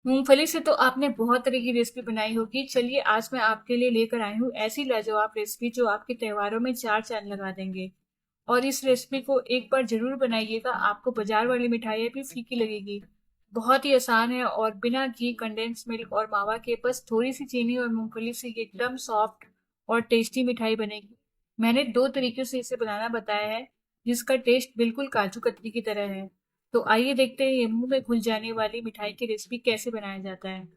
मूंगफली से तो आपने बहुत तरह की रेसिपी बनाई होगी। चलिए आज मैं आपके लिए लेकर आई हूँ ऐसी लाजवाब रेसिपी जो आपके त्योहारों में चार चांद लगा देंगे। और इस रेसिपी को एक बार जरूर बनाइएगा, आपको बाजार वाली मिठाइयाँ भी फीकी लगेगी। बहुत ही आसान है और बिना घी, कंडेंस मिल्क और मावा के बस थोड़ी सी चीनी और मूंगफली से ये एकदम सॉफ्ट और टेस्टी मिठाई बनेगी। मैंने दो तरीके से इसे बनाना बताया है, जिसका टेस्ट बिल्कुल काजू कतली की तरह है। तो आइए देखते हैं ये मुंह में घुल जाने वाली मिठाई की रेसिपी कैसे बनाया जाता है।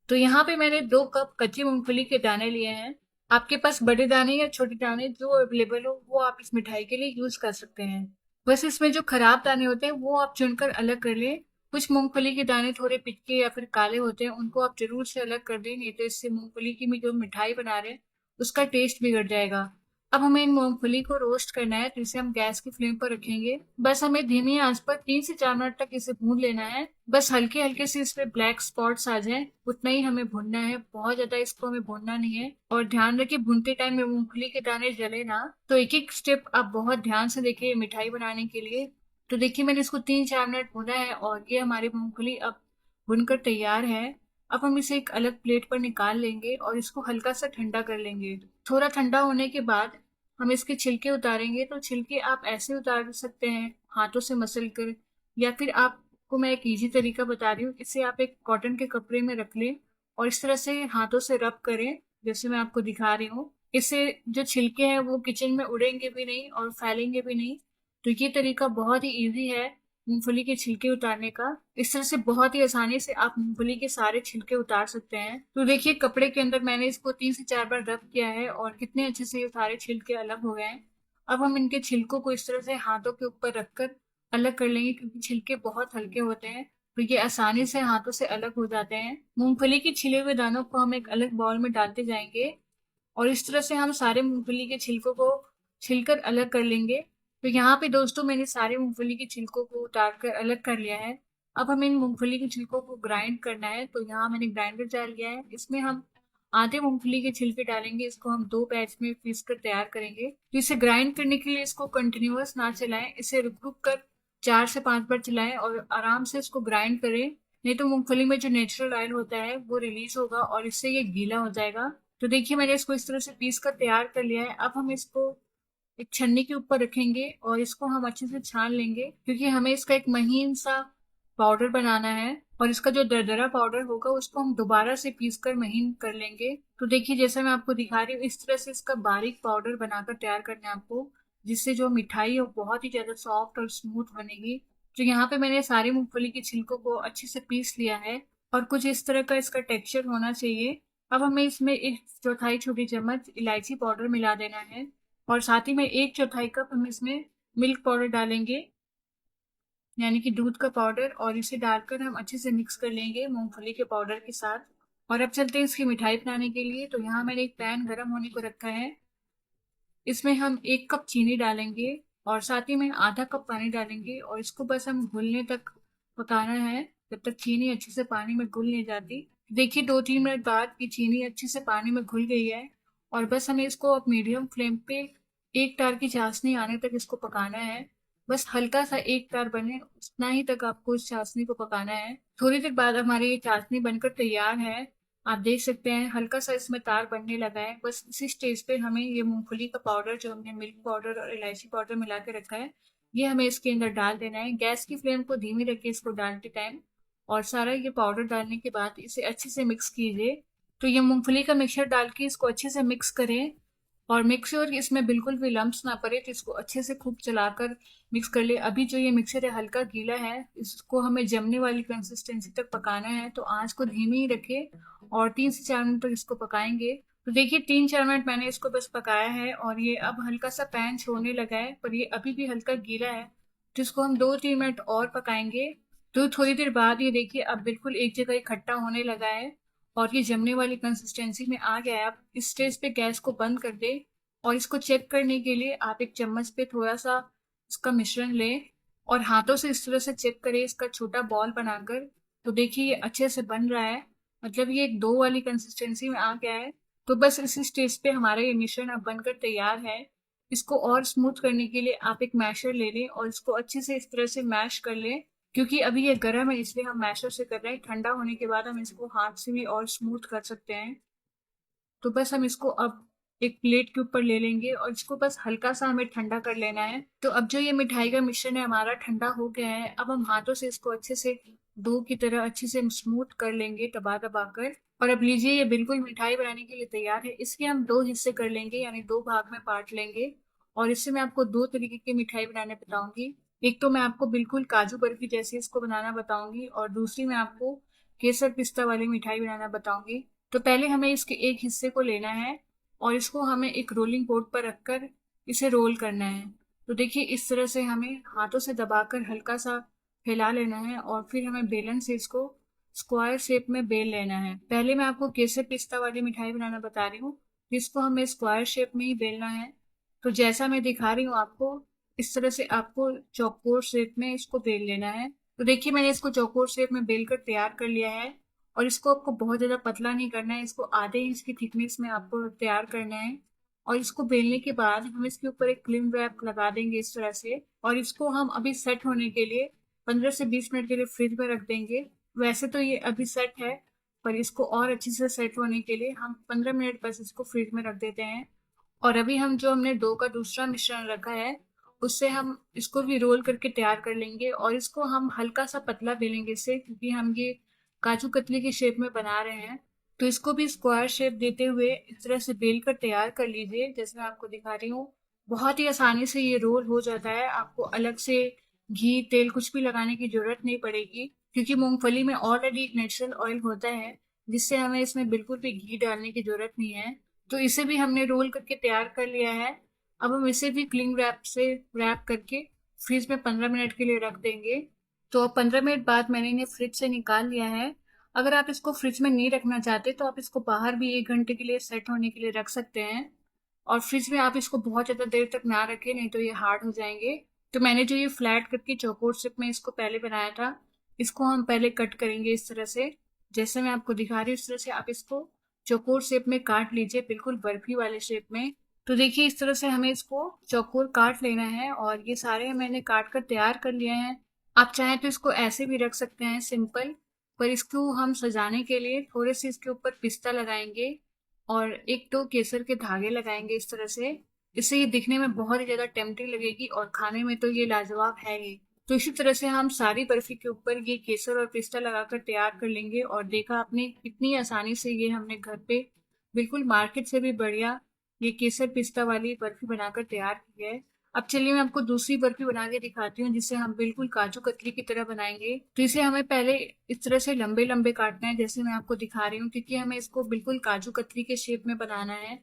तो यहाँ पे मैंने 2 कप कच्ची मूंगफली के दाने लिए हैं। आपके पास बड़े दाने या छोटे दाने जो अवेलेबल हो वो आप इस मिठाई के लिए यूज कर सकते हैं। बस इसमें जो खराब दाने होते हैं वो आप चुनकर अलग कर लें। कुछ मूंगफली के दाने थोड़े पिचके या फिर काले होते हैं, उनको आप जरूर से अलग कर दें, नहीं तो इससे मूंगफली की जो मिठाई बना रहे हैं उसका टेस्ट बिगड़ जाएगा। अब हमें इन मूंगफली को रोस्ट करना है, तो इसे हम गैस की फ्लेम पर रखेंगे। बस हमें धीमी आंच पर 3 से 4 मिनट तक इसे भून लेना है। बस हल्के हल्के से इस पे ब्लैक स्पॉट्स आ जाएं, उतना ही हमें भूनना है, बहुत ज्यादा इसको हमें भूनना नहीं है। और ध्यान रखिए भूनते टाइम में मूंगफली के दाने जले ना। तो एक एक स्टेप आप बहुत ध्यान से देखिए मिठाई बनाने के लिए। तो देखिए मैंने इसको 3 4 मिनट भूना है और ये हमारी मूंगफली अब भुनकर तैयार है। अब हम इसे एक अलग प्लेट पर निकाल लेंगे और इसको हल्का सा ठंडा कर लेंगे। थोड़ा ठंडा होने के बाद हम इसके छिलके उतारेंगे। तो छिलके आप ऐसे उतार सकते हैं हाथों से मसल कर, या फिर आपको मैं एक इजी तरीका बता रही हूँ, इसे आप एक कॉटन के कपड़े में रख लें और इस तरह से हाथों से रब करें जैसे मैं आपको दिखा रही हूँ। इससे जो छिलके हैं वो किचन में उड़ेंगे भी नहीं और फैलेंगे भी नहीं। तो ये तरीका बहुत ही इजी है मूंगफली के छिलके उतारने का। इस तरह से बहुत ही आसानी से आप मूंगफली के सारे छिलके उतार सकते हैं। तो देखिए कपड़े के अंदर मैंने इसको 3 से 4 बार रब किया है और कितने अच्छे से ये सारे छिलके अलग हो गए हैं। अब हम इनके छिलकों को इस तरह से हाथों के ऊपर रखकर अलग कर लेंगे, क्योंकि छिलके बहुत हल्के होते हैं तो ये आसानी से हाथों से अलग हो जाते हैं। मूंगफली के छिले हुए दानों को हम एक अलग बाउल में डालते जाएंगे और इस तरह से हम सारे मूंगफली के छिलकों को छिलकर अलग कर लेंगे। तो यहाँ पे दोस्तों मैंने सारे मूंगफली के छिलकों को उतार कर अलग कर लिया है। अब हमें इन मूंगफली के छिलकों को ग्राइंड करना है। तो यहाँ मैंने ग्राइंडर डाल लिया है, इसमें हम आधे मूंगफली के छिलके डालेंगे। इसको हम 2 बैच में पीस कर तैयार करेंगे। तो इसे ग्राइंड करने के लिए इसको कंटिन्यूअस ना चलाएं, इसे रुक रुक कर 4 से 5 बार चलाएं और आराम से इसको ग्राइंड करें। नहीं तो मूंगफली में जो नेचुरल ऑयल होता है वो रिलीज होगा और इससे ये गीला हो जाएगा। तो देखिए मैंने इसको इस तरह से पीस कर तैयार कर लिया है। अब हम इसको एक छन्नी के ऊपर रखेंगे और इसको हम अच्छे से छान लेंगे, क्योंकि हमें इसका एक महीन सा पाउडर बनाना है। और इसका जो दरदरा पाउडर होगा उसको हम दोबारा से पीस कर महीन कर लेंगे। तो देखिए जैसा मैं आपको दिखा रही हूँ इस तरह से इसका बारीक पाउडर बनाकर तैयार करना है आपको, जिससे जो मिठाई है वो बहुत ही ज्यादा सॉफ्ट और स्मूथ बनेगी। तो यहाँ पे मैंने सारी मूंगफली के छिलकों को अच्छे से पीस लिया है और कुछ इस तरह का इसका टेक्सचर होना चाहिए। अब हमें इसमें 1/4 छोटी चम्मच इलायची पाउडर मिला देना है और साथ ही में 1/4 कप हम इसमें मिल्क पाउडर डालेंगे, यानी कि दूध का पाउडर। और इसे डालकर हम अच्छे से मिक्स कर लेंगे मूंगफली के पाउडर के साथ। और अब चलते हैं इसकी मिठाई बनाने के लिए। तो यहाँ मैंने एक पैन गरम होने को रखा है, इसमें हम 1 कप चीनी डालेंगे और साथ ही में आधा कप पानी डालेंगे और इसको बस हम घुलने तक पकाना है, जब तक चीनी अच्छे से पानी में घुल नहीं जाती। देखिए 2 3 मिनट बाद ये चीनी अच्छे से पानी में घुल गई है और बस हमें इसको अब मीडियम फ्लेम पे एक तार की चाशनी आने तक इसको पकाना है। बस हल्का सा एक तार बने उतना ही तक आपको इस चाशनी को पकाना है। थोड़ी देर बाद हमारी ये चाशनी बनकर तैयार है। आप देख सकते हैं हल्का सा इसमें तार बनने लगा है। बस इसी स्टेज पे हमें ये मूंगफली का पाउडर जो हमने मिल्क पाउडर और इलायची पाउडर मिला के रखा है ये हमें इसके अंदर डाल देना है। गैस की फ्लेम को धीमी रखिए इसको डालते टाइम। और सारा ये पाउडर डालने के बाद इसे अच्छे से मिक्स कीजिए। तो ये मूंगफली का मिक्सचर डाल के इसको अच्छे से मिक्स करें और मिक्स श्योर इसमें बिल्कुल भी लम्प्स ना पड़े, तो इसको अच्छे से खूब चलाकर मिक्स कर ले। अभी जो ये मिक्सचर है हल्का गीला है, इसको हमें जमने वाली कंसिस्टेंसी तक पकाना है। तो आंच को धीमी ही रखे और 3 से 4 मिनट तक इसको पकाएंगे। तो देखिए 3 4 मिनट मैंने इसको बस पकाया है और ये अब हल्का सा पैन छोड़ने लगा है, पर ये अभी भी हल्का गीला है, तो इसको हम 2 3 मिनट और पकाएंगे। तो थोड़ी देर बाद ये देखिए अब बिल्कुल एक जगह इकट्ठा होने लगा है और ये जमने वाली कंसिस्टेंसी में आ गया है। आप इस स्टेज पे गैस को बंद कर दे और इसको चेक करने के लिए आप एक चम्मच पे थोड़ा सा इसका मिश्रण लें और हाथों से इस तरह से चेक करें इसका छोटा बॉल बनाकर। तो देखिए ये अच्छे से बन रहा है, मतलब ये एक डो वाली कंसिस्टेंसी में आ गया है। तो बस इस स्टेज पे हमारा ये मिश्रण अब बनकर तैयार है। इसको और स्मूथ करने के लिए आप एक मैशर ले लें और इसको अच्छे से इस तरह से मैश कर लें क्योंकि अभी ये गर्म है इसलिए हम मैशर से कर रहे हैं। ठंडा होने के बाद हम इसको हाथ से भी और स्मूथ कर सकते हैं। तो बस हम इसको अब एक प्लेट के ऊपर ले लेंगे और इसको बस हल्का सा हमें ठंडा कर लेना है। तो अब जो ये मिठाई का मिश्रण है हमारा ठंडा हो गया है। अब हम हाथों से इसको अच्छे से डो की तरह अच्छे से स्मूथ कर लेंगे दबा दबा कर। और अब लीजिए ये बिल्कुल मिठाई बनाने के लिए तैयार है। इसके हम दो हिस्से कर लेंगे, यानी दो भाग में बांट लेंगे। और इससे मैं आपको दो तरीके की मिठाई बनाने बताऊंगी। एक तो मैं आपको बिल्कुल काजू बर्फी जैसी इसको बनाना बताऊंगी और दूसरी मैं आपको केसर पिस्ता वाली मिठाई बनाना बताऊंगी। तो पहले हमें इसके एक हिस्से को लेना है और इसको हमें एक रोलिंग बोर्ड पर रखकर इसे रोल करना है। तो देखिए इस तरह से हमें हाथों से दबाकर हल्का सा फैला लेना है और फिर हमें बेलन से इसको स्क्वायर शेप में बेल लेना है। पहले मैं आपको केसर पिस्ता वाली मिठाई बनाना बता रही हूँ, जिसको हमें स्क्वायर शेप में ही बेलना है। तो जैसा मैं दिखा रही हूँ आपको, इस तरह से आपको चौकोर शेप में इसको बेल लेना है। तो देखिए मैंने इसको चौकोर शेप में बेल कर तैयार कर लिया है। और इसको आपको बहुत ज़्यादा पतला नहीं करना है, इसको आधे इंच की थिकनेस में आपको तैयार करना है। और इसको बेलने के बाद हम इसके ऊपर एक क्लिंग रैप लगा देंगे इस तरह से। और इसको हम अभी सेट होने के लिए 15 से 20 मिनट के लिए फ्रिज में रख देंगे। वैसे तो ये अभी सेट है, पर इसको और अच्छे से सेट होने के लिए हम 15 मिनट बस इसको फ्रिज में रख देते हैं। और अभी हम जो हमने डो का दूसरा मिश्रण रखा है उससे हम इसको भी रोल करके तैयार कर लेंगे। और इसको हम हल्का सा पतला बेलेंगे इससे, क्योंकि हम ये काजू कतली की शेप में बना रहे हैं। तो इसको भी स्क्वायर शेप देते हुए इस तरह से बेल कर तैयार कर लीजिए, जैसे मैं आपको दिखा रही हूँ। बहुत ही आसानी से ये रोल हो जाता है, आपको अलग से घी तेल कुछ भी लगाने की जरूरत नहीं पड़ेगी, क्योंकि मूंगफली में ऑलरेडी एक नेचुरल ऑयल होता है, जिससे हमें इसमें बिल्कुल भी घी डालने की जरूरत नहीं है। तो इसे भी हमने रोल करके तैयार कर लिया है। अब हम इसे भी क्लिंग रैप से रैप करके फ्रिज में 15 मिनट के लिए रख देंगे। तो अब 15 मिनट बाद मैंने इन्हें फ्रिज से निकाल लिया है। अगर आप इसको फ्रिज में नहीं रखना चाहते तो आप इसको बाहर भी 1 घंटे के लिए सेट होने के लिए रख सकते हैं। और फ्रिज में आप इसको बहुत ज़्यादा देर तक ना रखें, नहीं तो ये हार्ड हो जाएंगे। तो मैंने जो ये फ्लैट करके चौकोर शेप में इसको पहले बनाया था, इसको हम पहले कट करेंगे इस तरह से। जैसे मैं आपको दिखा रही हूँ इस तरह से आप इसको चौकोर शेप में काट लीजिए, बिल्कुल बर्फी वाले शेप में। तो देखिए इस तरह से हमें इसको चौकोर काट लेना है और ये सारे मैंने काट कर तैयार कर लिए हैं। आप चाहें तो इसको ऐसे भी रख सकते हैं सिंपल, पर इसको हम सजाने के लिए थोड़े से इसके ऊपर पिस्ता लगाएंगे और एक दो केसर के धागे लगाएंगे इस तरह से। इससे ये दिखने में बहुत ही ज्यादा टेम्पटिंग लगेगी और खाने में तो ये लाजवाब है ही। तो इसी तरह से हम सारी बर्फी के ऊपर ये केसर और पिस्ता लगाकर तैयार कर लेंगे। और देखा आपने कितनी आसानी से ये हमने घर पे बिल्कुल मार्केट से भी बढ़िया ये केसर पिस्ता वाली बर्फी बनाकर तैयार की है। अब चलिए मैं आपको दूसरी बर्फी बना के दिखाती हूँ, जिसे हम बिल्कुल काजू कतली की तरह बनाएंगे। तो इसे हमें पहले इस तरह से लंबे लंबे काटना है, जैसे मैं आपको दिखा रही हूँ, क्योंकि हमें इसको बिल्कुल काजू कतली के शेप में बनाना है।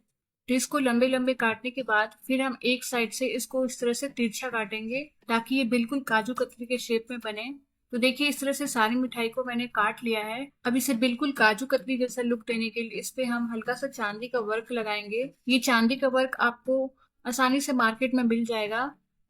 तो इसको लंबे लंबे काटने के बाद फिर हम एक साइड से इसको इस तरह से तिरछा काटेंगे, ताकि ये बिल्कुल काजू कतली के शेप में बने। तो देखिए इस तरह से सारी मिठाई को मैंने काट लिया है। अब इसे बिल्कुल काजू कतली जैसा लुक देने के लिए इस पे हम हल्का सा चांदी का वर्क लगाएंगे। ये चांदी का वर्क आपको आसानी से मार्केट में मिल जाएगा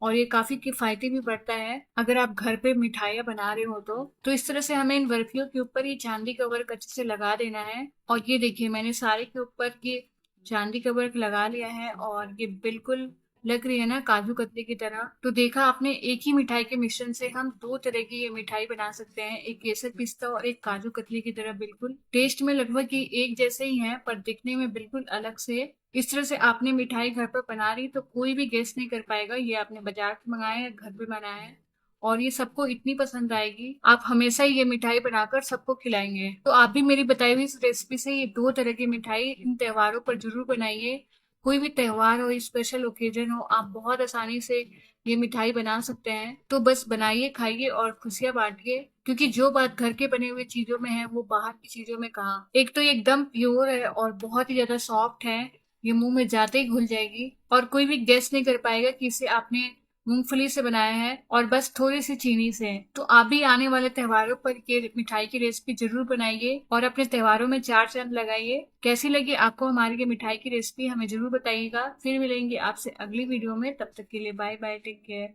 और ये काफी किफायती भी पड़ता है अगर आप घर पे मिठाइयाँ बना रहे हो तो इस तरह से हमें इन बर्फियों के ऊपर ये चांदी का वर्क अच्छे से लगा देना है। और ये देखिए मैंने सारे के ऊपर ये चांदी का वर्क लगा लिया है और ये बिल्कुल लग रही है ना काजू कतली की तरह। तो देखा आपने, एक ही मिठाई के मिश्रण से हम दो तरह की ये मिठाई बना सकते हैं, एक केसर पिस्ता और एक काजू कतली की तरह। बिल्कुल टेस्ट में लगभग ये एक जैसे ही हैं, पर दिखने में बिल्कुल अलग से। इस तरह से आपने मिठाई घर पर बना रही तो कोई भी गेस नहीं कर पाएगा ये आपने बाजार से मंगाया है घर पे बनाया है। और ये सबको इतनी पसंद आएगी, आप हमेशा ही ये मिठाई बनाकर सबको खिलाएंगे। तो आप भी मेरी बताई हुई इस रेसिपी से ये दो तरह की मिठाई इन त्योहारों पर जरूर बनाइए। कोई भी त्योहार हो, स्पेशल ओकेजन हो, आप बहुत आसानी से ये मिठाई बना सकते हैं। तो बस बनाइए, खाइए और खुशियां बांटिए, क्योंकि जो बात घर के बने हुए चीजों में है वो बाहर की चीजों में कहाँ। एक तो ये एकदम प्योर है और बहुत ही ज्यादा सॉफ्ट है, ये मुंह में जाते ही घुल जाएगी और कोई भी गेस नहीं कर पाएगा कि इसे आपने मूंगफली से बनाया है और बस थोड़ी सी चीनी से। तो आप भी आने वाले त्योहारों पर ये मिठाई की रेसिपी जरूर बनाइए और अपने त्योहारों में चार चांद लगाइए। कैसी लगी आपको हमारी ये मिठाई की रेसिपी हमें जरूर बताइएगा। फिर मिलेंगे आपसे अगली वीडियो में, तब तक के लिए बाय बाय, टेक केयर।